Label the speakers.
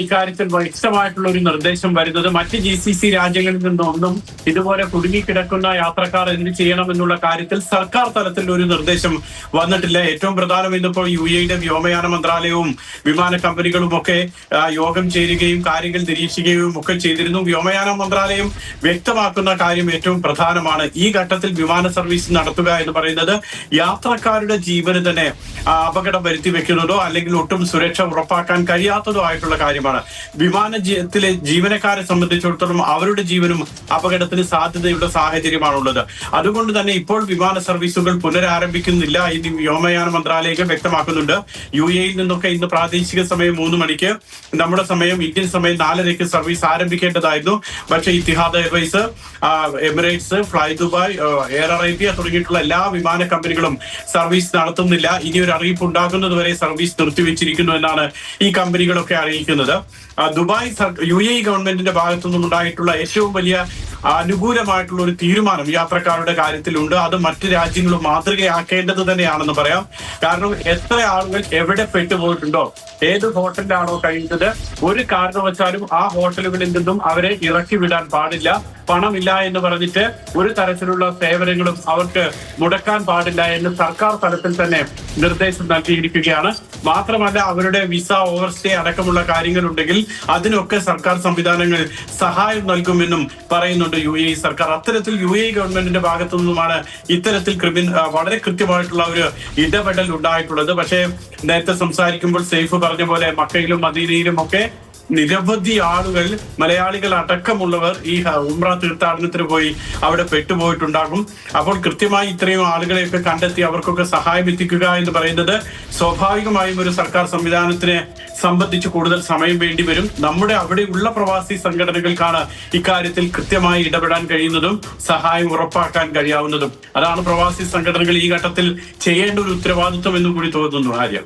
Speaker 1: ഇക്കാര്യത്തിൽ വ്യക്തമായിട്ടുള്ള ഒരു നിർദ്ദേശം വരുന്നത് മറ്റ് GCC രാജ്യങ്ങളിൽ നിന്നൊന്നും ഇതുപോലെ കുടുങ്ങിക്കിടക്കുന്ന യാത്രക്കാർ എന്ത് ചെയ്യണമെന്നുള്ള കാര്യത്തിൽ സർക്കാർ തലത്തിൽ ഒരു നിർദ്ദേശം വന്നിട്ടില്ല. ഏറ്റവും പ്രധാനം ഇന്നിപ്പോൾ UAE വ്യോമയാന മന്ത്രാലയവും വിമാന കമ്പനികളും ഒക്കെ യോഗം ചേരുകയും കാര്യങ്ങൾ നിരീക്ഷിക്കുകയും ഒക്കെ ചെയ്തിരുന്നു. വ്യോമയാന മന്ത്രാലയം വ്യക്തമാക്കുന്ന കാര്യം ഏറ്റവും പ്രധാനമാണ്. ഈ ഘട്ടത്തിൽ വിമാന സർവീസ് നടത്തുക എന്ന് പറയുന്നത് യാത്രക്കാരുടെ ജീവന് തന്നെ അപകടം വരുത്തി വെക്കുന്നതോ അല്ലെങ്കിൽ ഒട്ടും സുരക്ഷ ഉറപ്പാക്കാൻ കഴിയാത്തതോ ആയിട്ടുള്ള കാര്യമാണ്. വിമാനത്തിലെ ജീവനക്കാരെ സംബന്ധിച്ചിടത്തോളം അവരുടെ ജീവനും അപകടത്തിന് സാധ്യതയുള്ള സാഹചര്യമാണുള്ളത്. അതുകൊണ്ട് തന്നെ ഇപ്പോൾ വിമാന സർവീസുകൾ പുനരാരംഭിക്കുന്നില്ല എന്ന് വ്യോമയാന മന്ത്രാലയം വ്യക്തമാക്കുന്നുണ്ട്. UAE നിന്നൊക്കെ ഇന്ന് പ്രാദേശിക സമയം 3 മണിക്ക്, നമ്മുടെ സമയം ഇന്ത്യൻ സമയം 4:30 സർവീസ് ആരംഭിക്കേണ്ടതായിരുന്നു. പക്ഷേ Ittihad Airways, Emirates, fly Dubai, air Arabia തുടങ്ങിയിട്ടുള്ള എല്ലാ വിമാന കമ്പനികളും സർവീസ് നടത്തുന്നില്ല. ഇനി ഒരു അറിയിപ്പ് ഉണ്ടാകുന്നതുവരെ സർവീസ് നിർത്തിവെച്ചിരിക്കുന്നു എന്നാണ് ഈ കമ്പനികളൊക്കെ അറിയിക്കുന്നത്. ദുബായ് UAE ഗവൺമെന്റിന്റെ ഭാഗത്തു നിന്നുണ്ടായിട്ടുള്ള ഏറ്റവും വലിയ അനുകൂലമായിട്ടുള്ള ഒരു തീരുമാനം യാത്രക്കാരുടെ കാര്യത്തിലുണ്ട്. അത് മറ്റ് രാജ്യങ്ങളും മാതൃകയാക്കേണ്ടത് തന്നെയാണെന്ന് പറയാം. കാരണം എത്ര ആളുകൾ എവിടെ പെട്ടുപോയിട്ടുണ്ടോ, ഏത് ഹോട്ടലിലാണോ കഴിയുന്നത്, ഒരു കാരണവശാലും ആ ഹോട്ടലുകളിൽ നിന്നും അവരെ ഇറക്കി വിടാൻ പാടില്ല. പണമില്ല എന്ന് പറഞ്ഞിട്ട് ഒരു തരത്തിലുള്ള സേവനങ്ങളും അവർക്ക് മുടക്കാൻ പാടില്ല എന്ന് സർക്കാർ തലത്തിൽ തന്നെ നിർദ്ദേശം നൽകിയിരിക്കുകയാണ്. മാത്രമല്ല അവരുടെ വിസ, ഓവർസ്റ്റേ അടക്കമുള്ള കാര്യങ്ങളുണ്ടെങ്കിൽ അതിനൊക്കെ സർക്കാർ സംവിധാനങ്ങൾ സഹായം നൽകുമെന്നും പറയുന്നുണ്ട് UAE സർക്കാർ. അത്തരത്തിൽ UAE ഗവൺമെന്റിന്റെ ഭാഗത്തു നിന്നുമാണ് ഇത്തരത്തിൽ വളരെ കൃത്യമായിട്ടുള്ള ഒരു ഇടപെടൽ ഉണ്ടായിട്ടുള്ളത്. പക്ഷേ നേരത്തെ സംസാരിക്കുമ്പോൾ സെയ്ഫ് പറഞ്ഞ പോലെ മക്കയിലും മദീനയിലും ഒക്കെ നിരവധി ആളുകൾ, മലയാളികൾ അടക്കമുള്ളവർ ഈ ഉംറ തീർത്ഥാടനത്തിന് പോയി അവിടെ പെട്ടുപോയിട്ടുണ്ടാകും. അപ്പോൾ കൃത്യമായി ഇത്രയും ആളുകളെയൊക്കെ കണ്ടെത്തി അവർക്കൊക്കെ സഹായം എത്തിക്കുക എന്ന് പറയുന്നത് സ്വാഭാവികമായും ഒരു സർക്കാർ സംവിധാനത്തിനെ സംബന്ധിച്ച് കൂടുതൽ സമയം വേണ്ടി വരും. നമ്മുടെ അവിടെയുള്ള പ്രവാസി സംഘടനകൾക്കാണ് ഇക്കാര്യത്തിൽ കൃത്യമായി ഇടപെടാൻ കഴിയുന്നതും സഹായം ഉറപ്പാക്കാൻ കഴിയാവുന്നതും. അതാണ് പ്രവാസി സംഘടനകൾ ഈ ഘട്ടത്തിൽ ചെയ്യേണ്ട ഒരു ഉത്തരവാദിത്വം എന്നും കൂടി തോന്നുന്നു. ആര്യ.